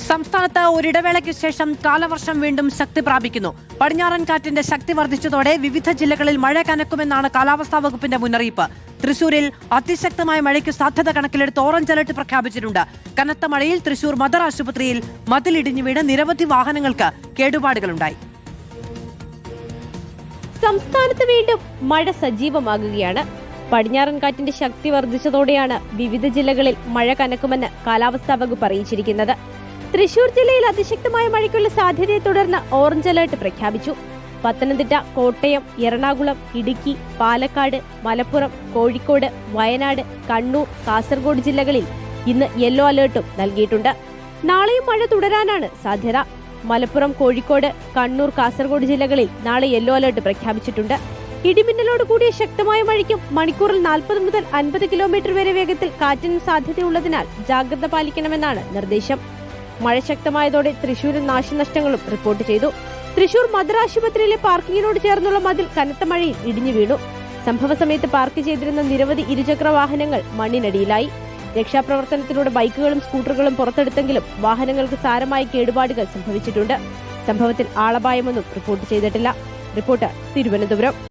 സംസ്ഥാനത്ത് ഒരിടവേളയ്ക്ക് ശേഷം കാലവർഷം വീണ്ടും ശക്തി പ്രാപിക്കുന്നു. പടിഞ്ഞാറൻ കാറ്റിന്റെ ശക്തി വർദ്ധിച്ചതോടെ വിവിധ ജില്ലകളിൽ മഴ കനക്കുമെന്നാണ് കാലാവസ്ഥാ വകുപ്പിന്റെ മുന്നറിയിപ്പ്. തൃശൂരിൽ അതിശക്തമായ മഴയ്ക്ക് സാധ്യത കണക്കിലെടുത്ത് ഓറഞ്ച് അലർട്ട് പ്രഖ്യാപിച്ചിട്ടുണ്ട്. കനത്ത മഴയിൽ തൃശൂർ മദർ ആശുപത്രിയിൽ മതിലിടിഞ്ഞു വീണ് നിരവധി വാഹനങ്ങൾക്ക് കേടുപാടുകളുണ്ടായി. സംസ്ഥാനത്ത് വീണ്ടും മഴ സജീവമാകുകയാണ്. പടിഞ്ഞാറൻ കാറ്റിന്റെ ശക്തി വർദ്ധിച്ചതോടെയാണ് വിവിധ ജില്ലകളിൽ മഴ കനക്കുമെന്ന് കാലാവസ്ഥാ വകുപ്പ് അറിയിച്ചിരിക്കുന്നത്. തൃശൂർ ജില്ലയിൽ അതിശക്തമായ മഴയ്ക്കുള്ള സാധ്യതയെ തുടർന്ന് ഓറഞ്ച് അലർട്ട് പ്രഖ്യാപിച്ചു. പത്തനംതിട്ട, കോട്ടയം, എറണാകുളം, ഇടുക്കി, പാലക്കാട്, മലപ്പുറം, കോഴിക്കോട്, വയനാട്, കണ്ണൂർ, കാസർഗോഡ് ജില്ലകളിൽ ഇന്ന് യെല്ലോ അലർട്ടും നൽകിയിട്ടുണ്ട്. നാളെയും മഴ തുടരാനാണ് സാധ്യത. മലപ്പുറം, കോഴിക്കോട്, കണ്ണൂർ, കാസർഗോഡ് ജില്ലകളിൽ നാളെ യെല്ലോ അലർട്ട് പ്രഖ്യാപിച്ചിട്ടുണ്ട്. ഇടിമിന്നലോട് കൂടിയ ശക്തമായ മഴയ്ക്കും മണിക്കൂറിൽ 40 മുതൽ 50 കിലോമീറ്റർ വരെ വേഗത്തിൽ കാറ്റിനും സാധ്യതയുള്ളതിനാൽ ജാഗ്രത പാലിക്കണമെന്നാണ് നിർദ്ദേശം. മഴ ശക്തമായതോടെ തൃശൂരിൽ നാശനഷ്ടങ്ങളും റിപ്പോർട്ട് ചെയ്തു. തൃശൂർ മദർ ആശുപത്രിയിലെ പാർക്കിങ്ങിനോട് ചേർന്നുള്ള മതിൽ കനത്ത മഴയിൽ ഇടിഞ്ഞു വീണു. സംഭവ സമയത്ത് പാർക്ക് ചെയ്തിരുന്ന നിരവധി ഇരുചക്ര വാഹനങ്ങൾ മണ്ണിനടിയിലായി. രക്ഷാപ്രവർത്തനത്തിലൂടെ ബൈക്കുകളും സ്കൂട്ടറുകളും പുറത്തെടുത്തെങ്കിലും വാഹനങ്ങൾക്ക് സാരമായ കേടുപാടുകൾ സംഭവിച്ചിട്ടുണ്ട്. സംഭവത്തിൽ ആളപായമൊന്നും റിപ്പോർട്ട് ചെയ്തിട്ടില്ല. റിപ്പോർട്ടർ തിരുവനന്തപുരം.